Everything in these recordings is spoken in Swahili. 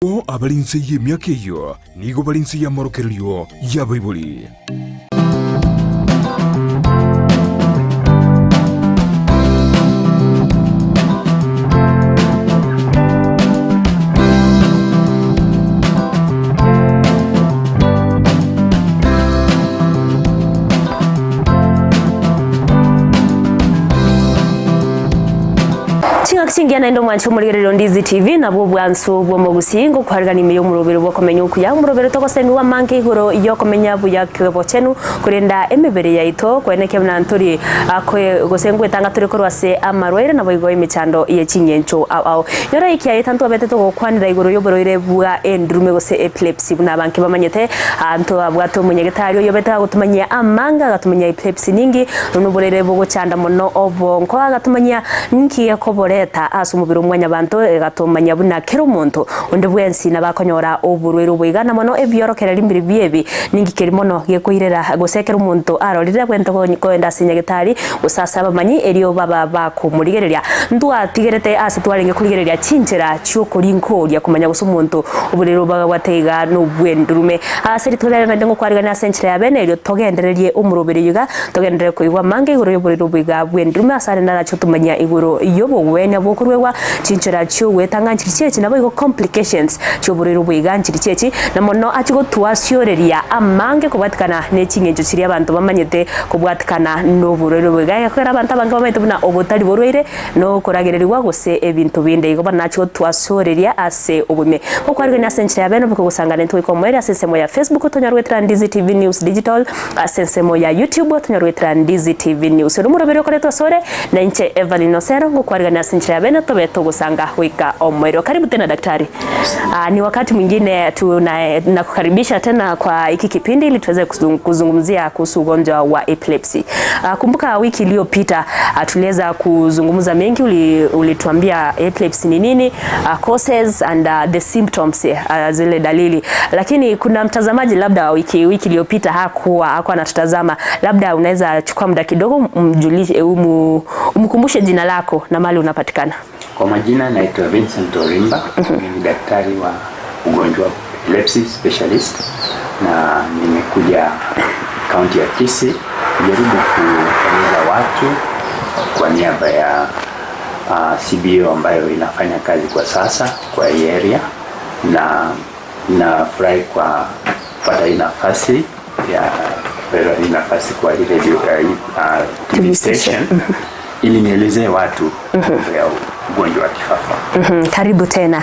abalinzi y'emyaka eyo nigo balinzi y'amorokerero y'abaibuli. Kingiana ndo mwancho muligerero Ndizi TV nabo bwanso bwo mu Gusii ngo kwarigana imiyo mu rubero bwo komenya Okuya mu rubero to kosemi wa manke igoro iyo komenya buya kwebo chenu kurenda emebere ya ito kweneke mnantori akwe gosengwe tanga turi korwase amarwere nabo igo imicando ye kinyencho au yora iki ya tanto abete to kwanira igoro yo boroire bwa endrume gose epilepsy buna banke bamanyete anto abwato munyegetario yo beta gutumanya amanga gatumanya epilepsy ningi nuborere bwo cyanda mono obonko gatumanya nki yakoboreta asumubiro mwanya bantu gatomanya buna kero muntu onde bwensi nabakonyora oburwero bwigana mono ebyorokerera imbiri byebi ningi kerimono yekoirera gosekera umuntu arorira kwento koenda sinyagitari usasa bamanyi eriyo baba bakumurigereria ndu atigerete ase twarenge kurigereria cinjera cyukorinko lya kumanya gusa umuntu oburero bagwatega no bwendurume aseri tolera na ndengo kwarigana senchira ya bene eriyo togendererie umurobere yuga togendere kuigwa mange iguro yoburero bwiga bwendurume asare naracho tumanya iguro yobo wenya bokurwewa cinjera cyo wetanga nkiricyeki nabo igo complications cyo burero bwiga nkiricyeki na mono akigo tuwasioreria amange kubwatikana nekingenjo kiri abantu bamanyete kubwatikana no burero bwiga yakora abantu abanga bamanyete buna obutari borwere no koragererwa gose ebintu binde igo banacho tuwasoreria ase obume okwarwe na senchira beno biko gusangana ntwe ko mwere asensemo ya Facebook tonyarwetra Ndizi TV News Digital asensemo ya YouTube tonyarwetra Ndizi TV News rumurobero kore tosore na inche Evelyn Osero ngokwarwa na senchira beno tobeto gusanga wika omwero. Karibu tena daktari. Ni wakati mwingine tunakukaribisha tena kwa hiki kipindi ili tuweze kuzungumzia kuhusu ugonjwa wa epilepsy. Kumbuka wiki iliyopita tuliweza kuzungumza mengi, ulituambia epilepsy ni nini, causes and the symptoms, zile dalili. Lakini kuna mtazamaji labda wiki iliyopita hakuwa anatutazama, labda unaweza chukua muda kidogo umjulishe umkumbushe jina lako na mahali unapatikana. Kwa majina naitwa Vincent Orimba, ni daktari wa ugonjwa wa epilepsy specialist, na nimekuja kaunti ya Kisii kujaribu kueleza watu kwa niaba ya CBO ambayo inafanya kazi kwa sasa kwa hii area, na nafurahi kwa kupata nafasi kwa hii radio TV station ili nielezee watu ya ugonjwa wa kifafa. Karibu tena.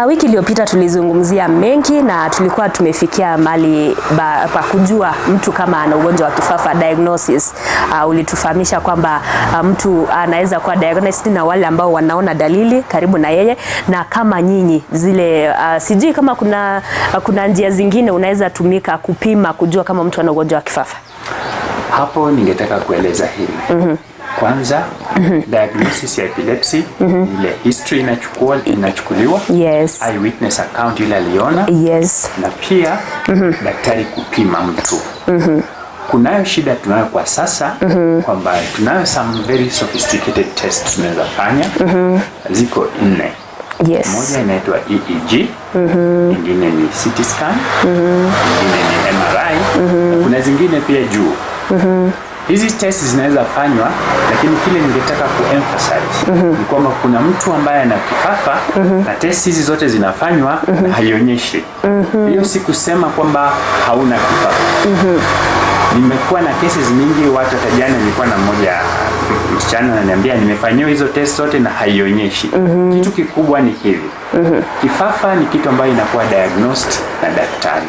Wiki iliyopita tulizungumzia mengi na tulikuwa tumefikia mali pa kujua mtu kama ana ugonjwa wa kifafa, diagnosis. Ulitufahamisha kwamba mtu anaweza kuwa diagnosed na wale ambao wanaona dalili karibu na yeye, na kama nyinyi zile sijui kama kuna njia zingine unaweza tumika kupima kujua kama mtu ana ugonjwa wa kifafa. Hapo ningetaka kueleza hili. Kwanza, diagnosis ya epilepsy, ile history inachukuliwa, yes, eyewitness account ile aliona, yes, na pia daktari kupima mtu. Kunayo shida tunayo kwa sasa kwamba tunayo some very sophisticated tests tunaweza fanya. Ziko 4. Yes. Moja inaitwa EEG, nyingine ni CT scan, nyingine ni MRI, kuna zingine pia juu. Hizi tests zinaweza fanywa, lakini kile ningetaka kuemphasize ni kwamba kuna mtu ambaye ana kifafa na tests hizi zote zinafanywa na haionyeshi. Hiyo si kusema kwamba hauna kifafa. Nimekuwa na cases mingi, watu tajana, nilikuwa na mmoja msichana ananiambia nimefanyiwa hizo tests zote na haionyeshi. Kitu kikubwa ni hivi. Kifafa ni kitu ambayo inakuwa diagnosed na daktari.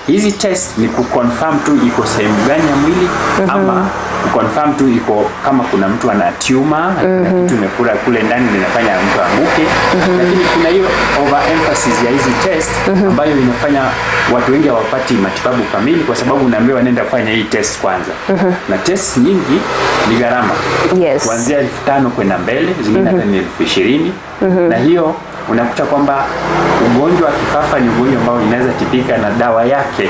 Hizi test ni kuconfirm tu iko sehemu gani ya mwili, ama kuconfirm tu iko kama kuna mtu ana tumor na kitu imekula kule ndani linafanya mtu anguke. Lakini kuna hiyo overemphasis ya hizi test ambayo inafanya watu wengi hawapati matibabu kamili, kwa sababu unaambiwa nenda fanya hii test kwanza. Na test nyingi ni gharama. Yes. Kuanzia 5,000 kwenda mbele, zingine hata ni 20,000. Na hiyo unakuta kwamba ugonjwa wa kifafa ni ugonjwa ambao inaweza tibika na dawa yake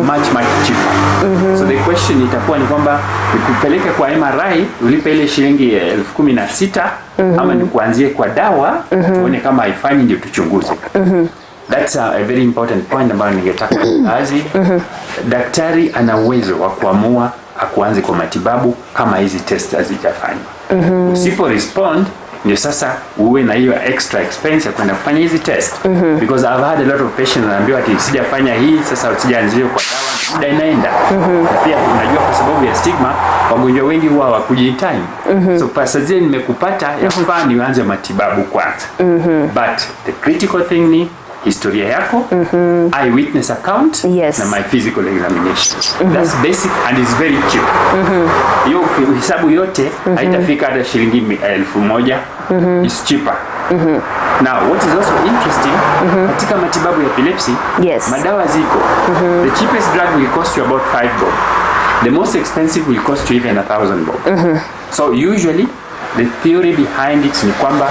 much cheaper. So the question itakuwa ni kwamba nikupeleke kwa MRI ulipe ile shilingi 16,000, ama ni kuanzie kwa dawa tuone kama haifanyi ndio tuchunguze. That's a very important point ambayo ningetaka kuwazi. Daktari ana uwezo wa kuamua akuanze kwa matibabu kama hizi test hazijafanywa. Usipo respond ndio sasa uwe na hiyo extra expense ya kwenda kufanya hizi test. Because I've had a lot of patients wanaambiwa ati sijafanya hii, sasa usijaanzia kwa dawa, muda inaenda. Na pia unajua kwa sababu ya stigma wagonjwa wengi huwa hawakuji in time. So pasazia nimekupata yafaa nianze matibabu kwanza. But the critical thing ni historia yako, eyewitness account, na my physical examination. That's basic and it's very cheap. Hiyo hisabu yote haitafika hata shilingi 1,000. It's cheaper. Now, what is also interesting, katika matibabu ya epilepsy, madawa ziko. The cheapest drug will cost you about 5 bob. The most expensive will cost you even 1,000 bob. So usually, the theory behind it ni kwamba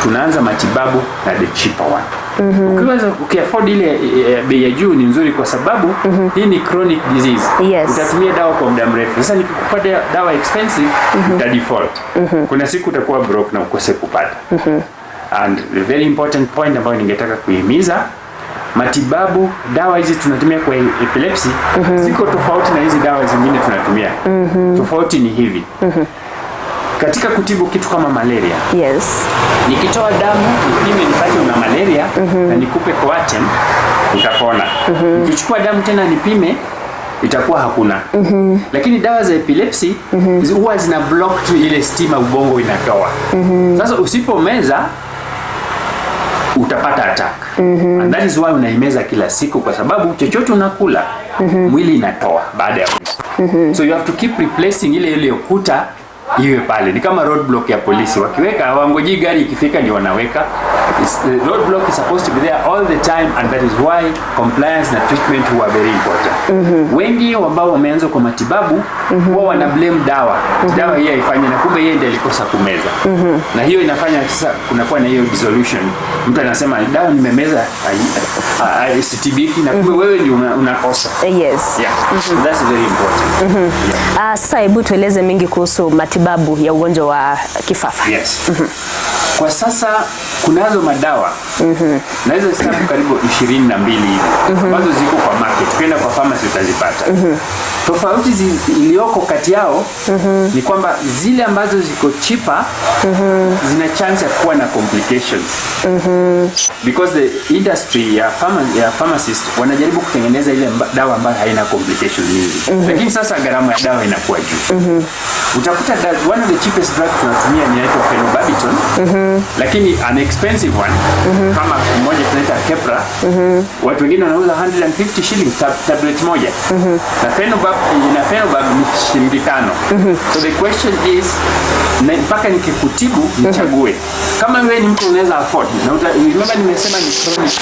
tunaanza matibabu na the cheaper one. Ukiafford ile bei ya juu ni nzuri kwa sababu hii ni chronic disease. Utatumia dawa kwa muda mrefu. Sasa nikikupa dawa expensive, uta default. Kuna siku utakuwa broke na ukose kupata. And the very important point ambayo ningetaka kuhimiza, matibabu, dawa hizi tunatumia kwa epilepsy ziko tofauti na hizi dawa zingine tunatumia. Tofauti ni hivi. Katika kutibu kitu kama malaria, nikitoa damu nipime nipate una malaria na nikupe Coartem, utapona. Nikichukua damu tena nipime, itakuwa hakuna. Lakini dawa za epilepsy huwa zina block tu ile stima ubongo inatoa. Sasa usipomeza utapata attack. And that is why unaimeza kila siku, kwa sababu chochote unakula mwili inatoa baada ya so you have to keep replacing ile ukuta iwe pale. Ni kama roadblock ya polisi, wakiweka hawangoji gari ikifika ndio wanaweka. The roadblock is supposed to be there all the time, and that is why compliance na treatment are very important. Wengi ambao wameanza kwa matibabu wao wana blame dawa. Dawa hii haifanye, na kumbe yeye ndiye alikosa kumeza. Na hiyo inafanya sasa kunakuwa na hiyo dissolution. Mtu anasema dawa nimemeza sitibiki, na kumbe wewe ndio unakosa. That's very important. Sasa hebu tueleze mingi kuhusu matibabu ya ugonjwa wa kifafa. Kwa sasa kunazo madawa. Naweza hesabu karibu 22 hivi ambazo ziko kwa market. Ukienda kwa pharmacy utazipata. Tofauti iliyoko kati yao ni kwamba zile ambazo ziko cheaper zina chance ya kuwa na complications. Because the industry ya pharmacist wanajaribu kutengeneza ile dawa ambayo haina complications nyingi. Lakini sasa gharama ya dawa inakuwa juu. Utakuta one of the cheapest drugs tunatumia ni inaitwa phenobarbital, lakini an expensive one kama moja tunaita Keppra, watu wengine wanauza 150 shillings tablet moja. Na phenobarb ni shilingi 5. So the question is, mpaka nikikutibu nichague. Kama wewe ni mtu unaweza afford, na remember nimesema ni chronic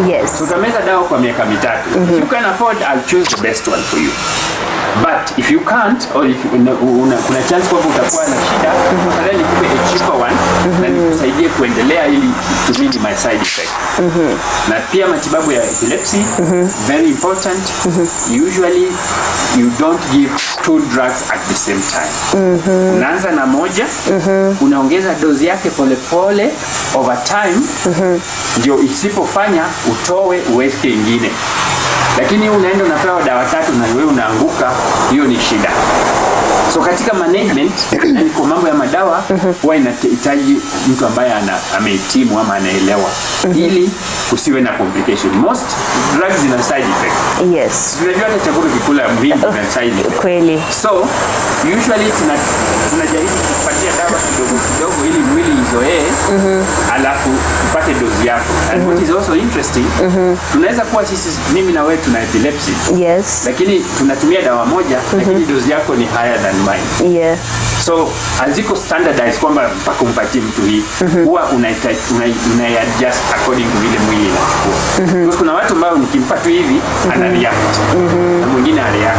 disease. So utameza dawa kwa miaka 3. If you can afford, I'll choose the best one for you. But if you can't, or if kuna chance kwamba utakuwa na shida, afadhali nikupe a cheaper one na nikusaidie kuendelea ili to minimize side effects. Na pia matibabu ya epilepsy, very important. Usually you don't give 2 drugs at the same time. Unaanza na moja, unaongeza dozi yake pole pole over time, ndio isipofanya utowe uweke ingine. Lakini unaenda unapewa dawa 3 na wewe unaanguka, hiyo ni shida. So katika management, yani kwa mambo ya madawa, huwa inahitaji mtu ambaye amehitimu ama anaelewa ili kusiwe na complication. Most drugs zina side effect. Tunajua hata chakula kikula vingi vina side effect. Kweli. So usually tunajaribu kupatia dawa kidogo kidogo ili mwili izoee, alafu upate dozi yako. And what is also interesting, tunaweza kuwa mimi na wewe tuna epilepsy. Lakini tunatumia dawa moja, lakini dozi yako ni higher than mine. So haziko standardized kwamba mpaka umpatie mtu hii. Huwa una-adjust according to vile mwili inachukua. Because kuna watu ambao nikimpa tu hivi ana-react. Na mwingine ana-react.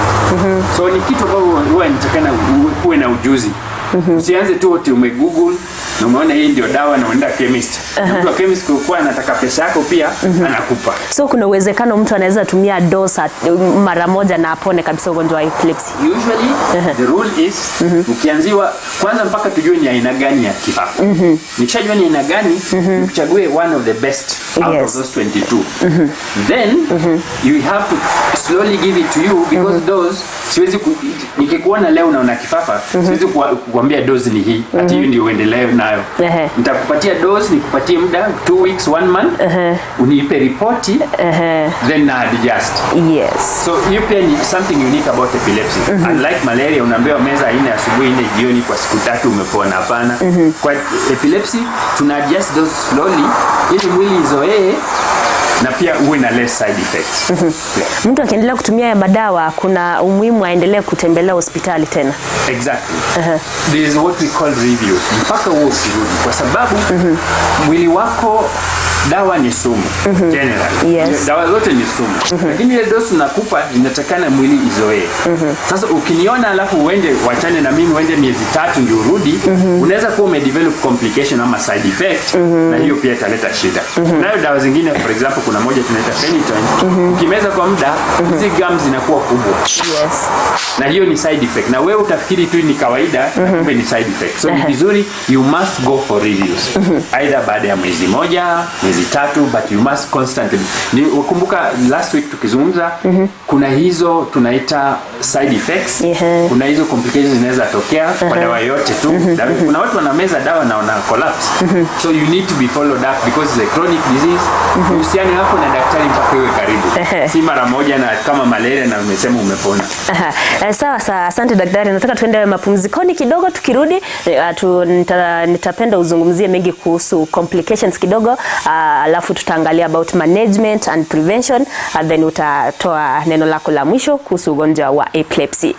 So ni kitu ambao huwa inatakana uwe na ujuzi. Usianze tu wote umegoogle na umeona hii ndio dawa na unaenda chemist. Mtu wa chemist kwa anataka pesa yako pia anakupa. So kuna uwezekano mtu anaweza tumia dose mara moja na apone kabisa ugonjwa wa epilepsy? Usually the rule is ukianziwa kwanza mpaka tujue ni aina gani ya kifafa. Nikishajua ni aina gani, uchague one of the best out of those 22. Then you have to slowly give it to you because those siwezi nikikuona leo unaona kifafa, siwezi kukuambia dose ni hii ati hiyo ndio uendelee nayo. Nitakupatia dose, nikupatie muda 2 weeks 1 month, unipe ripoti, then na adjust. Yes. So hiyo pia ni something unique about epilepsy. Unlike malaria unaambiwa meza ine asubuhi ine jioni kwa siku 3 umepona. Hapana. Kwa epilepsy tuna adjust dose slowly ili mwili izoee na pia uwe na less side effects. Mtu akiendelea kutumia madawa kuna umuhimu aendelee kutembelea hospitali tena. Exactly. There is what we call reviews. Mpaka huo ukirudi kwa sababu mwili wako dawa ni sumu generally. Yes. Dawa zote ni sumu. Lakini ile dose unakupa inatakana mwili izoee. Sasa ukiniona alafu uende wachane na mimi uende miezi 3 ndio urudi, unaweza kuwa umedevelop complication ama side effect na hiyo pia italeta shida. Nayo dawa zingine for example kuna moja tunaita phenytoin. Ukimeza kwa muda hizi gums zinakuwa kubwa. Yes. Na hiyo ni side effect. Na wewe utafikiri tu ni kawaida na kumbe ni side effect. So ni vizuri you must go for reviews. Either baada ya mwezi moja, miezi 3, but you must constantly. Ni ukumbuka last week tukizungumza kuna hizo tunaita side effects. Kuna hizo complications zinaweza tokea kwa dawa yote tu. Kuna watu wanameza dawa na wana collapse. So you need to be followed up because it's a chronic disease. Uhusiano wako na daktari mpaka iwe karibu. Si mara moja na kama malaria na umesema umepona. Sawa sawa, asante daktari. Nataka tuende mapumzikoni kidogo, tukirudi nitapenda uzungumzie mengi kuhusu complications kidogo, alafu tutaangalia about management and prevention, and then utatoa neno lako la mwisho kuhusu ugonjwa wa epilepsy.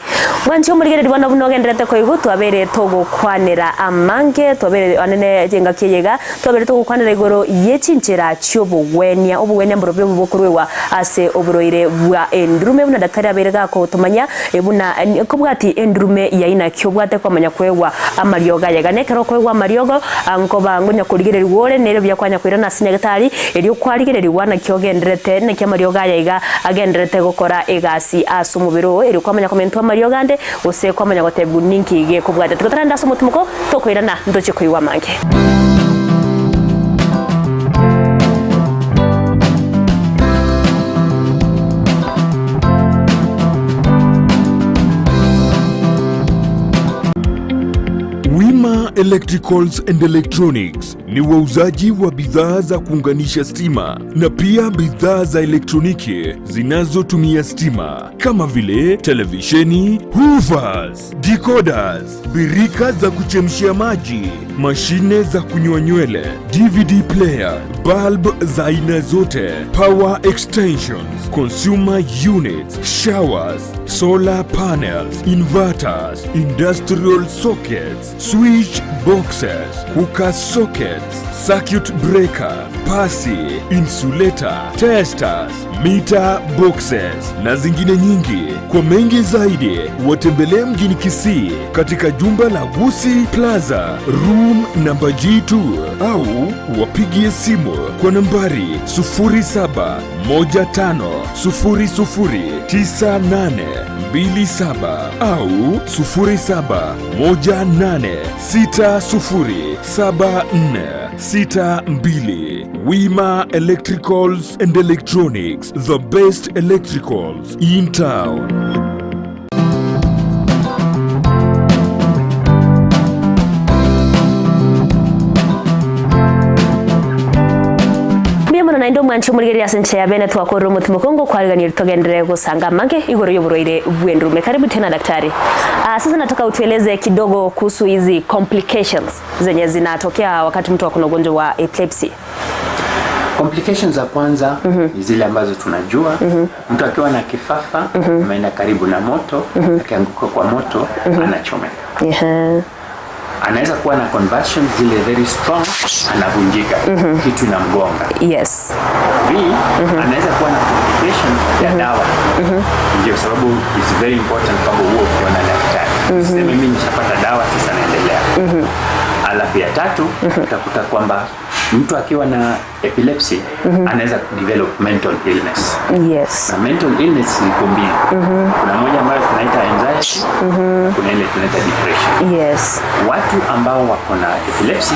Mwancho muri gere bwana bunogenderete ko igu twabere togo kwanira amange twabere anene jenga kiyega twabere togo kwanira igoro yechinchira cyobugwenya obugwenya mburobyo bukurwewa ase obroire bwa endrume buna daktari aberega ko tumanya ebuna kubwati endrume yaina kyobwate kwamanya kwewa amaryoga yaganekero kwewa amaryogo ankoba ngunya kurigere wore nero bya kwanya kwira na sinyagatari eri kwarigere wana kyogenderete ne kyamaryoga yaga agenderete gukora egasi asumubiro eri kwamanya komento amaryoga nde ose kwamanya gotebu ninki ge kubwate tukataranda asumutumuko tokwirana ndoche kwiwa mange. Electricals and Electronics ni wauzaji wa bidhaa za kuunganisha stima na pia bidhaa za elektroniki zinazotumia stima kama vile televisheni, hoovers, decoders, birika za kuchemshia maji, mashine za kunyoa nywele, DVD player, bulb za aina zote, power extensions, consumer units, showers, solar panels, inverters, industrial sockets, switch boxes, cooker sockets, circuit breaker, pasi, insulator, testers, meter boxes na zingine nyingi. Kwa mengi zaidi watembelee mjini Kisii katika jumba la Gusii Plaza room namba G2 au wapigie simu kwa nambari 0715009827 au 0718607462. Wima Electricals and Electronics, the best electricals in town. Na ndo mwancho muri ya senche ya bene twakoro mutumukongo kwariganira tugendere gusanga mange igoro y'uburoire bw'endrume. Karibu tena daktari. Sasa nataka utueleze kidogo kuhusu hizi complications zenye zinatokea wakati mtu akona ugonjwa wa epilepsy. Complications za kwanza ni zile ambazo tunajua. Mtu akiwa na kifafa ameenda karibu na moto, akianguka kwa moto anachomeka. Anaweza kuwa na convulsions zile very strong, anavunjika, kitu inamgonga. Yes. Anaweza kuwa na complication ya dawa. Ndio sababu it's very important kwamba huo ukiona daktari. Sema mimi nishapata dawa sasa naendelea. Alafu ya tatu utakuta kwamba mtu akiwa na epilepsy anaweza develop mental illness. Yes. Na mental illness iko mbili. Kuna moja ambayo tunaita anxiety, kuna ile tunaita depression. Yes. Watu ambao wako na epilepsy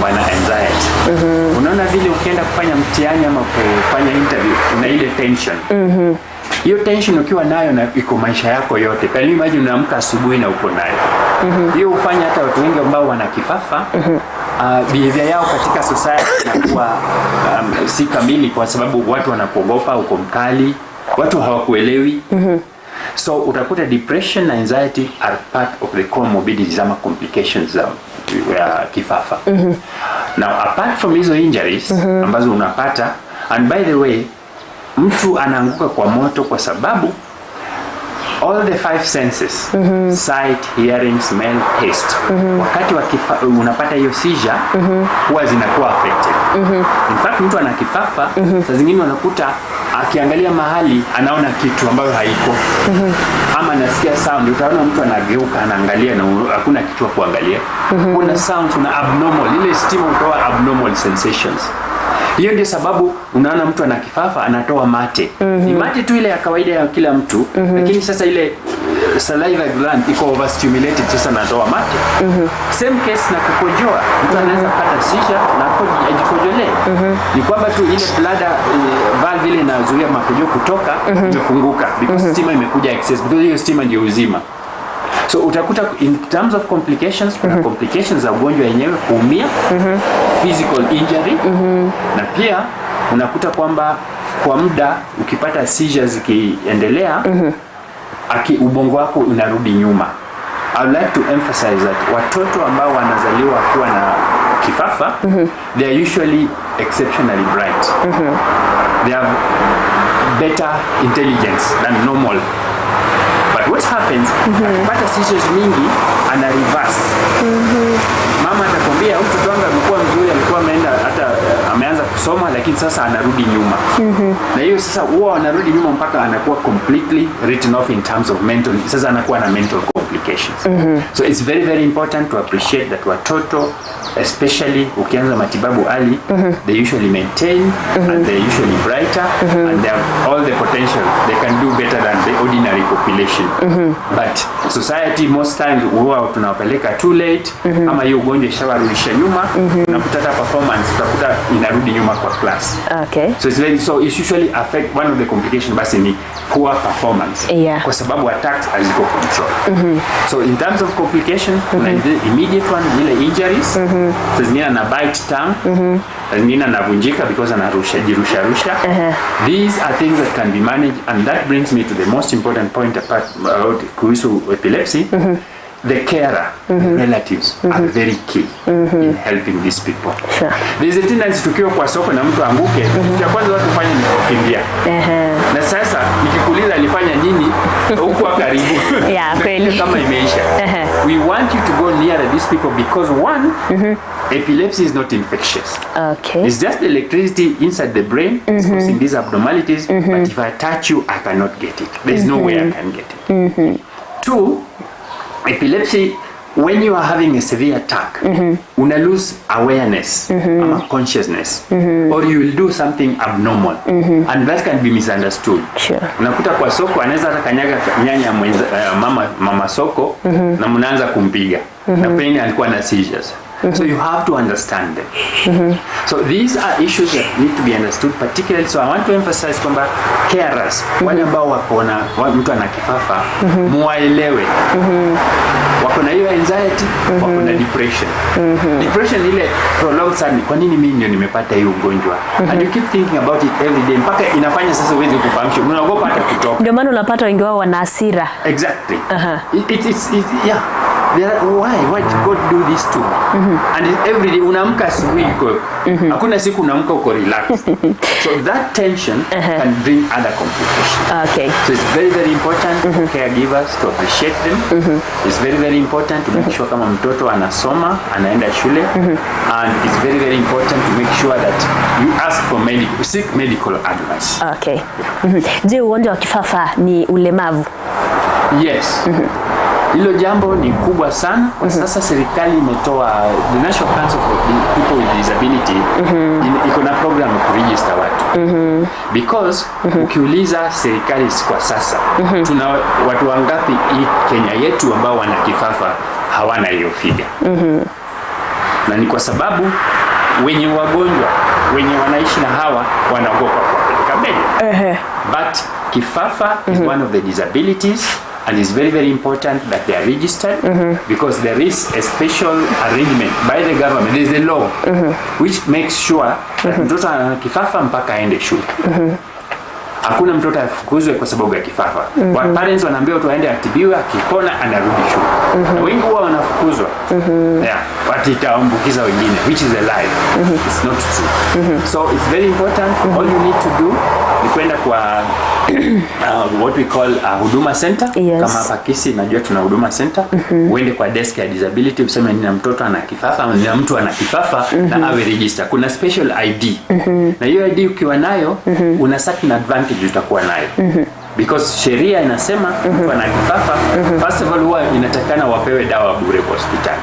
wana anxiety. Unaona vile ukienda kufanya mtihani ama kufanya interview una ile tension. Hiyo tension ukiwa nayo na iko maisha yako yote. Can you imagine unaamka asubuhi na uko nayo? Hiyo hufanya hata watu wengi ambao wana kifafa behavior yao katika society inakuwa si kamili, kwa sababu watu wanakuogopa, uko mkali, watu hawakuelewi. So utakuta depression na anxiety are part of the comorbidities ama complications za kifafa. Now apart from hizo injuries ambazo unapata, and by the way, mtu anaanguka kwa moto kwa sababu all the 5 senses, sight, hearing, smell, taste, wakati unapata hiyo seizure huwa zinakuwa affected. In fact mtu ana kifafa saa zingine unakuta akiangalia mahali anaona kitu ambayo haiko, ama anasikia sound, utaona mtu anageuka anaangalia na hakuna kitu kuangalia. Kuna sounds, una abnormal, ile stima utoa abnormal sensations. Hiyo ndio sababu unaona mtu ana kifafa anatoa mate. Ni mate tu ile ya kawaida ya kila mtu, lakini sasa ile saliva gland iko overstimulated, sasa anatoa mate. Same case na kukojoa. Mtu anaweza pata seizure na ajikojolee. Ni kwamba tu ile bladder valve ile inazuia makojo kutoka imefunguka because stima imekuja excess, because hiyo stima ndio uzima. So utakuta in terms of complications, kuna complications za ugonjwa yenyewe, kuumia, physical injury, na pia unakuta kwamba kwa muda ukipata seizures zikiendelea, ubongo wako unarudi nyuma. I would like to emphasize that watoto ambao wanazaliwa wakiwa na kifafa, they are usually exceptionally bright. They have better intelligence than normal. But what happens, akipata seizures mingi, ana reverse. Mama atakwambia mtoto wangu alikuwa mzuri, alikuwa ameanza kusoma, lakini sasa anarudi nyuma. Na hiyo sasa huwa anarudi nyuma mpaka anakuwa completely written off in terms of mental, sasa anakuwa na mental complications. So it's very very important to appreciate that watoto, especially ukianza matibabu early, they usually maintain and they're usually brighter and they have all the potential. They can do better than the ordinary population. But society most times huwa tunawapeleka too late, ama hiyo ugonjwa ishawarudisha nyuma, na kutata performance utakuta inarudi nyuma kwa class. Okay. So it usually affect, one of the complications basi ni poor performance. Kwa sababu attacks haziko control. So in terms of complications, the immediate one ile injuries, zingine na bite tongue, zingine anavunjika because jirusha. These are things that can be managed, and that brings me to the most important point about kuhusu epilepsy. The carer, relatives are very key in helping these people. Sure. There's a tendency tukiwa kwa soko na mtu anguke, cha kwanza watu fanya ni kukimbia. Na sasa nikikuuliza alifanya nini huko karibu? Kweli. Kama imeisha. We want you to go nearer these people because one, epilepsy is not infectious. Okay. It's just the electricity inside the brain causing these abnormalities, but if I touch you, I cannot get it. There's no way I can get it. Two, epilepsy, when you are having a severe attack, una lose awareness, consciousness, or you will do something abnormal, and that can be misunderstood. Sure. Unakuta kwa soko anaweza hata kanyaga nyanya mama soko na mnaanza kumpiga na pengine alikuwa na seizures. So you have to understand them. So these are issues that need to be understood particularly. So I want to emphasize kwamba carers, wale ambao wako na mtu ana kifafa, muwaelewe. Wako na hiyo anxiety, wako na depression. Depression ile prolonged sadness, kwa nini mimi ndio nimepata hiyo ugonjwa? And you keep thinking about it every day, mpaka inafanya sasa uweze kufunction. Unaogopa hata kutoka. Ndio maana unapata wengi wao wana hasira. Exactly. It's why did God do this to me? And every day unamka asubuhi hakuna siku unamka uko relaxed. So that tension can bring other complications. Okay. So it's very very important for caregivers to appreciate them. It's very very important to make sure kama mtoto anasoma, anaenda shule, and it's very very important to make sure that you ask for seek medical advice. Okay. Je, ugonjwa wa kifafa ni ulemavu? Yes. Hilo jambo ni kubwa sana. Sasa serikali imetoa the National Council for People with Disability iko na program ku register watu. Because ukiuliza serikali kwa sasa tuna watu wangapi hii Kenya yetu ambao wana kifafa hawana hiyo figa. Na ni kwa sababu wenye wagonjwa wenye wanaishi na hawa wanaogopa kupeleka mbele. But kifafa is one of the disabilities and it's very very important that they are registered because there is a special arrangement by the government. There is a law which makes sure that mtoto ana kifafa mpaka aende shule. Hakuna mtoto afukuzwe kwa sababu ya kifafa. Parents wanaambia mtu aende atibiwe, akipona anarudi shule. Na wengi huwa wanafukuzwa. Yeah, itaambukiza wengine, which is a lie. It's not true. So it's very important. All you need to do ni kwenda kwa what we call huduma center. Kama hapa Kisii najua tuna huduma center. Uende kwa desk ya disability useme nina mtoto ana kifafa au nina mtu ana kifafa na awe register. Kuna special ID. Na hiyo ID ukiwa nayo una certain advantage utakuwa nayo. Because sheria inasema mtu ana kifafa first of all huwa inatakana wapewe dawa bure kwa hospitali.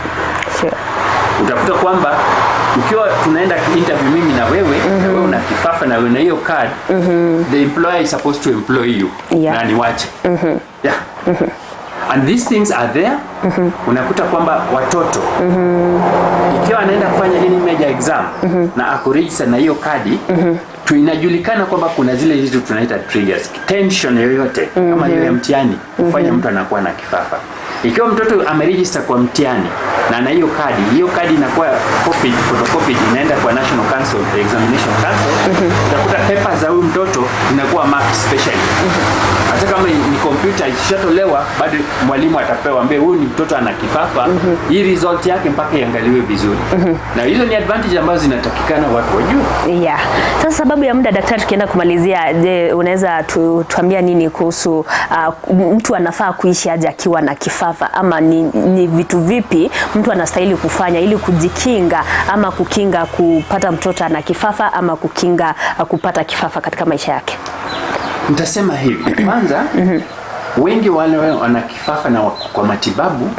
Utakuta kwamba ukiwa tunaenda interview mimi na wewe una kifafa na una hiyo card, the employer is supposed to employ you. Na ni wache. And these things are there. Unakuta kwamba watoto ikiwa anaenda kufanya any major exam na akuregister na hiyo kadi inajulikana kwamba kuna zile hizo tunaita triggers, tension yoyote kama hiyo ya mtihani kufanya mtu anakuwa na kifafa. Ikiwa mtoto ameregister kwa mtihani na na hiyo kadi inakuwa photocopy inaenda kwa National Council, the Examination Council, utakuta papers za huyu mtoto inakuwa marked specially. Hata kama ni computer ishatolewa bado mwalimu atapewa ambaye huyu ni mtoto ana kifafa, hii result yake mpaka iangaliwe vizuri. Na hizo ni advantage ambazo zinatakikana watu wajue. Sasa sababu ya muda daktari, tukienda kumalizia, je, unaweza tuambia nini kuhusu mtu anafaa kuishi aje akiwa na kifafa, ama ni vitu vipi mtu anastahili kufanya ili kujikinga ama kukinga kupata mtoto ana kifafa ama kukinga kupata kifafa katika maisha yake? Nitasema hivi, kwanza wengi wale wana kifafa na kwa matibabu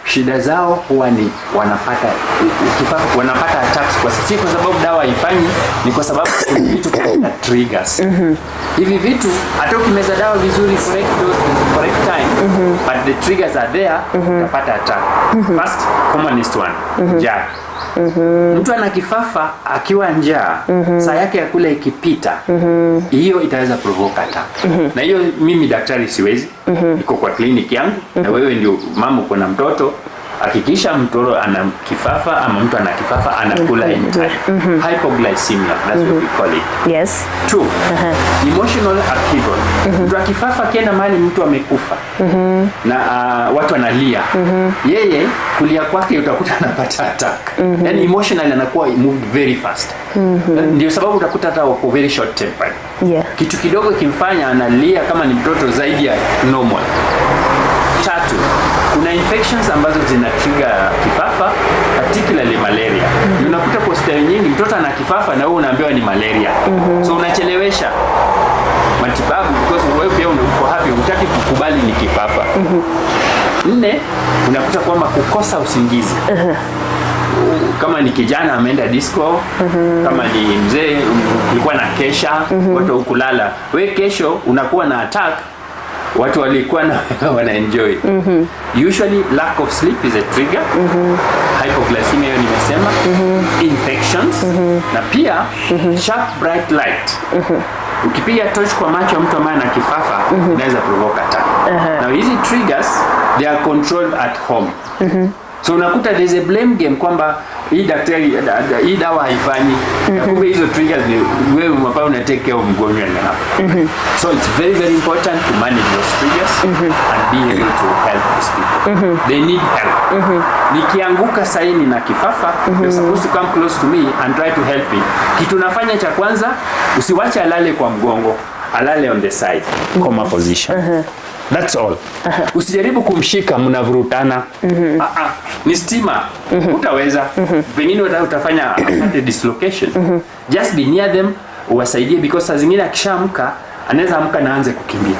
shida zao huwa ni wanapata kifafa, wanapata attacks kwa sababu dawa haifanyi, ni kwa sababu vitu kama triggers. Hivi vitu hata ukimeza dawa vizuri, correct dose, correct time, but the triggers are there, utapata attack. First commonest one, njaa. Mtu ana kifafa akiwa njaa, saa yake ya kula ikipita, hiyo itaweza provoke attack. Na hiyo mimi daktari siwezi, niko kwa kliniki yangu, na wewe ndio mama uko na mtoto, hakikisha mtoto ana kifafa ama mtu ana kifafa anakula in time. Hypoglycemia, that's what we call it. Yes. 2. Emotional upheaval. Mtu akifafa kienda mahali mtu amekufa na watu analia, yeye kulia kwake utakuta anapata attack. Yani emotionally anakuwa moved very fast. Ndio sababu utakuta hata wako very short tempered. Kitu kidogo kimfanya analia kama ni mtoto zaidi ya normal. 3. Kuna infections ambazo zina trigger kifafa, particularly malaria. Unakuta kwa hospitali nyingi mtoto ana kifafa na wewe unaambiwa ni malaria. So unachelewesha matibabu because wewe pia uko happy, unataka kukubali ni kifafa. 4. Unakuta kwamba kukosa usingizi. Kama ni kijana ameenda disco, kama ni mzee ulikuwa na kesha, watu hukulala, wewe kesho unakuwa na attack, watu walikuwa na wana enjoy. Usually lack of sleep is a trigger. Hypoglycemia nimesema, infections, na pia sharp bright light. Ukipiga torch kwa macho ya mtu ambaye ana kifafa inaweza provoke attack. Now hizi triggers they are controlled at home. So unakuta there's a blame game kwamba hii daktari hii dawa haifanyi. Kumbe hizo triggers ni wewe mapao una take care of mgonjwa na hapo. So it's very very important to manage those triggers and be able to help these people. They need help. Nikianguka saini na kifafa, you're supposed to come close to me and try to help me. Kitu nafanya cha kwanza, usiwache alale kwa mgongo, alale on the side, coma position. That's all. Usijaribu kumshika mnavurutana. Ni stima. Utaweza. Pengine utafanya apate dislocation. Just be near them, uwasaidie because saa zingine akishaamka anaweza amka na aanze kukimbia.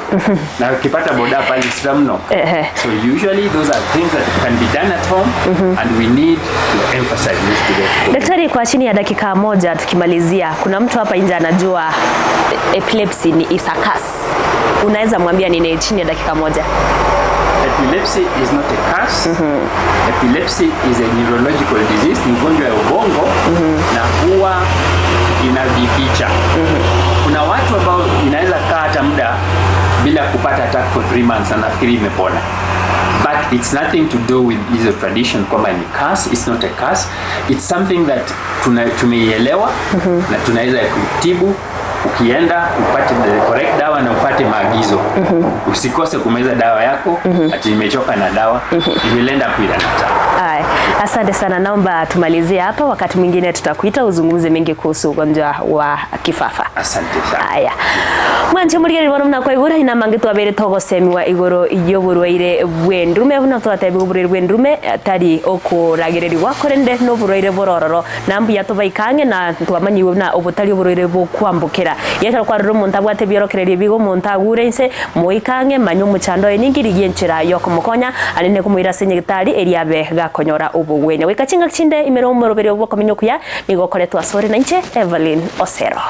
Na ukipata boda pale mno. So usually those are things that can be done at home and we need to emphasize this today. Daktari, kwa chini ya dakika moja tukimalizia, kuna mtu hapa nje anajua epilepsy ni isakas. Unaweza mwambia nini chini ya dakika moja? Epilepsy is not a curse. Epilepsy is a neurological disease, ni ugonjwa ya ubongo na huwa inajificha. Kuna watu ambao inaweza kaa hata muda bila kupata attack for 3 months na nafikiri imepona. But it's nothing to do with either tradition kama ni curse. It's not a curse. It's something that tumeielewa na tunaweza kutibu. Ukienda upate the correct dawa na upate maagizo. Usikose kumeza dawa yako ati nimechoka na dawa. You will end up with an attack. Asante sana, naomba tumalizie hapa, wakati mwingine tutakuita uzungumze mengi kuhusu ugonjwa wa kifafa. Asante sana. Haya. Mwanche murigeri bono mna kwa igura ina mangitu abere togo semiwa igoro iyo burwaire bwendume buna twatebe burwaire bwendume tari okuragereri wakorende no burwaire borororo nambu yatobaikange na twamanyiwe na obutari burwaire bwo kwambukira yekara kwa rero muntu abwate biorokererie bigo muntu agurense moikange manyo muchando eningiri yenchira yokomokonya anene kumuira senyegitari eriabe gakonyora ubugwenya wekachinga chinde imero murobere bwo Okomenya Okuya nigokoretwa sore na inche Evelyn Osero.